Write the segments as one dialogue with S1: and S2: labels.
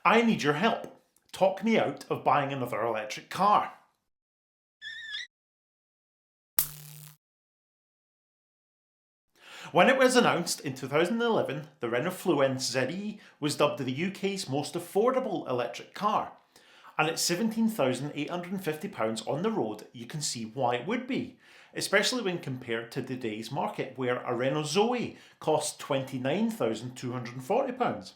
S1: I need your help. Talk me out of buying another electric car. When it was announced in 2011, the Renault Fluence ZE was dubbed the UK's most affordable electric car. And at £17,850 on the road, you can see why it would be, especially when compared to today's market where a Renault Zoe costs £29,240.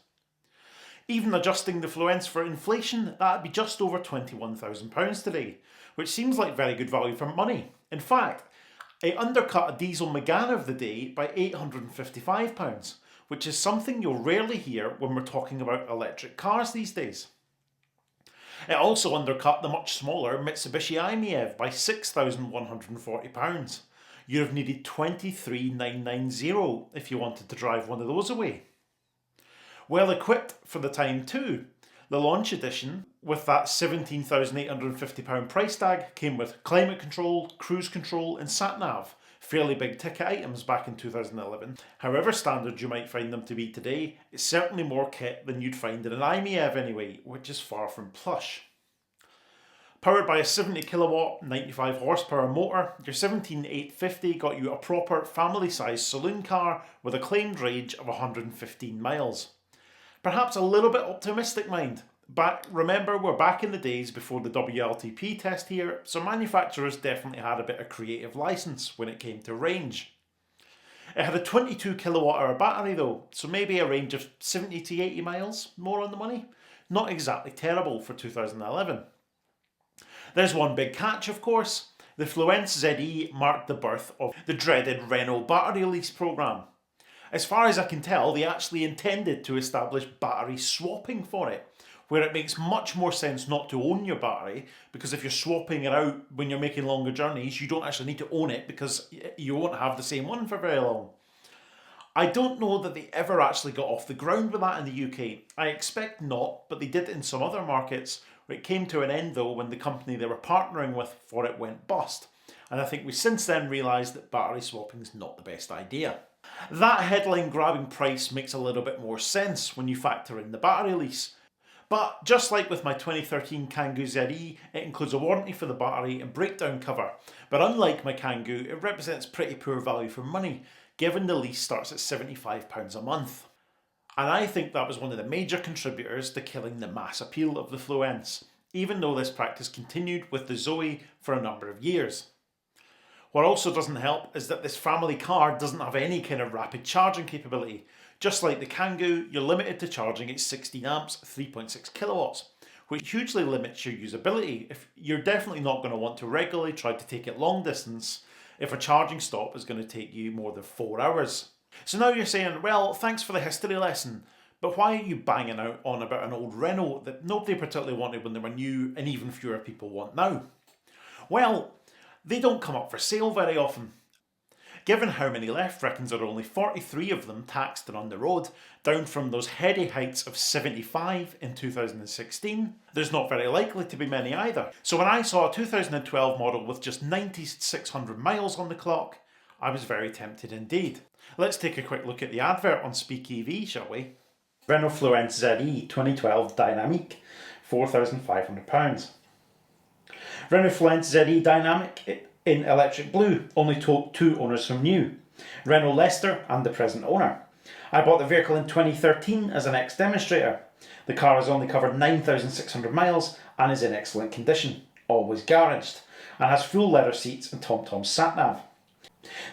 S1: Even adjusting the Fluence for inflation, that'd be just over £21,000 today, which seems like very good value for money. In fact, it undercut a diesel Megane of the day by £855, which is something you'll rarely hear when we're talking about electric cars these days. It also undercut the much smaller Mitsubishi i-MiEV by £6,140. You'd have needed £23,990 if you wanted to drive one of those away. Well equipped for the time too. The launch edition, with that £17,850 price tag, came with climate control, cruise control and sat-nav, fairly big ticket items back in 2011. However standard you might find them to be today, it's certainly more kit than you'd find in an i-MiEV anyway, which is far from plush. Powered by a 70 kilowatt, 95 horsepower motor, your 17850 got you a proper family-sized saloon car with a claimed range of 115 miles. Perhaps a little bit optimistic mind. Remember, we're back in the days before the WLTP test here, so manufacturers definitely had a bit of creative license when it came to range. It had a 22 kilowatt hour battery though, so maybe a range of 70 to 80 miles, more on the money. Not exactly terrible for 2011. There's one big catch, of course. The Fluence ZE marked the birth of the dreaded Renault battery lease programme. As far as I can tell, they actually intended to establish battery swapping for it, where it makes much more sense not to own your battery, because if you're swapping it out when you're making longer journeys, you don't actually need to own it because you won't have the same one for very long. I don't know that they ever actually got off the ground with that in the UK. I expect not, but they did it in some other markets, where it came to an end though when the company they were partnering with for it went bust. And I think we've since then realised that battery swapping is not the best idea. That headline grabbing price makes a little bit more sense when you factor in the battery lease. But just like with my 2013 Kangoo ZE, it includes a warranty for the battery and breakdown cover. But unlike my Kangoo, it represents pretty poor value for money, given the lease starts at £75 a month. And I think that was one of the major contributors to killing the mass appeal of the Fluence, even though this practice continued with the Zoe for a number of years. What also doesn't help is that this family car doesn't have any kind of rapid charging capability. Just like the Kangoo, you're limited to charging at 16 amps, 3.6 kilowatts, which hugely limits your usability. If you're definitely not going to want to regularly try to take it long distance if a charging stop is going to take you more than 4 hours. So now you're saying, well, thanks for the history lesson, but why are you banging out on about an old Renault that nobody particularly wanted when they were new and even fewer people want now? Well, they don't come up for sale very often. Given how many left reckons there are only 43 of them taxed and on the road, down from those heady heights of 75 in 2016, there's not very likely to be many either. So when I saw a 2012 model with just 9,600 miles on the clock, I was very tempted indeed. Let's take a quick look at the advert on Speak EV, shall we? Renault Fluence ZE 2012 Dynamique, £4,500. Renault Fluence ZE Dynamic in electric blue, only two owners from new. Renault Leicester and the present owner. I bought the vehicle in 2013 as an ex-demonstrator. The car has only covered 9,600 miles and is in excellent condition, always garaged, and has full leather seats and TomTom sat-nav.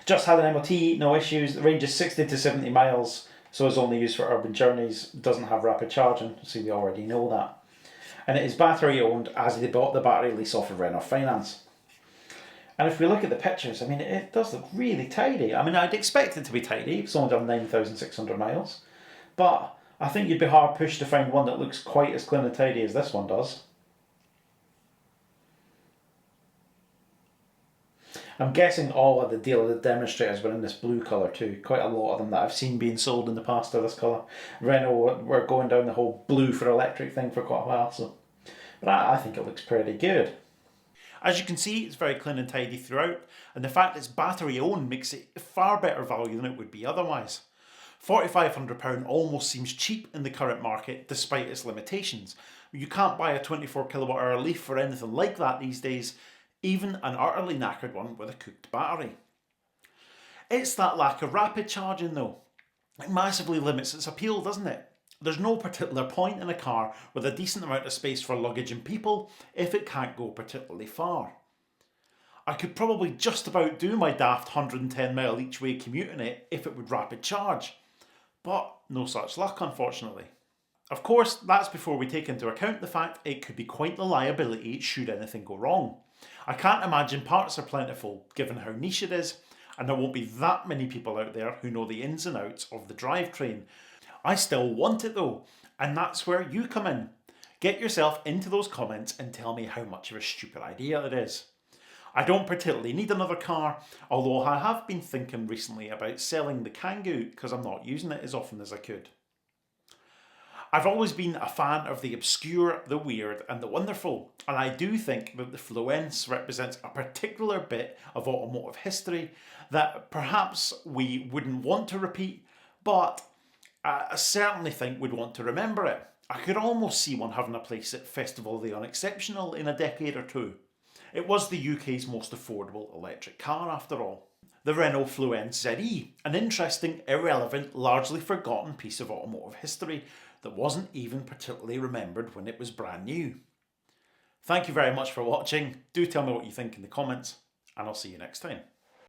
S1: Just had an MOT, no issues, the range is 60 to 70 miles, so is only used for urban journeys, doesn't have rapid charging, so we already know that. And it is battery owned as they bought the battery lease off of Renault Finance. And if we look at the pictures, I mean, it does look really tidy. I mean, I'd expect it to be tidy, it's only done 9,600 miles. But I think you'd be hard pushed to find one that looks quite as clean and tidy as this one does. I'm guessing all of the dealer demonstrators were in this blue colour too. Quite a lot of them that I've seen being sold in the past are this colour. Renault were going down the whole blue for electric thing for quite a while, so. But I think it looks pretty good. As you can see, it's very clean and tidy throughout, and the fact it's battery owned makes it far better value than it would be otherwise. £4,500 almost seems cheap in the current market despite its limitations. You can't buy a 24 kilowatt hour Leaf for anything like that these days, even an utterly knackered one with a cooked battery. It's that lack of rapid charging though. It massively limits its appeal, doesn't it? There's no particular point in a car with a decent amount of space for luggage and people if it can't go particularly far. I could probably just about do my daft 110 mile each way commute in it if it would rapid charge. But no such luck, unfortunately. Of course, that's before we take into account the fact it could be quite the liability should anything go wrong. I can't imagine parts are plentiful given how niche it is, and there won't be that many people out there who know the ins and outs of the drivetrain. I still want it though, and that's where you come in. Get yourself into those comments and tell me how much of a stupid idea it is. I don't particularly need another car, although I have been thinking recently about selling the Kangoo because I'm not using it as often as I could. I've always been a fan of the obscure, the weird and the wonderful, and I do think that the Fluence represents a particular bit of automotive history that perhaps we wouldn't want to repeat, but I certainly think we'd want to remember it. I could almost see one having a place at Festival of the Unexceptional in a decade or two. It was the UK's most affordable electric car after all. The Renault Fluence ZE, an interesting, irrelevant, largely forgotten piece of automotive history that wasn't even particularly remembered when it was brand new. Thank you very much for watching. Do tell me what you think in the comments, and I'll see you next time.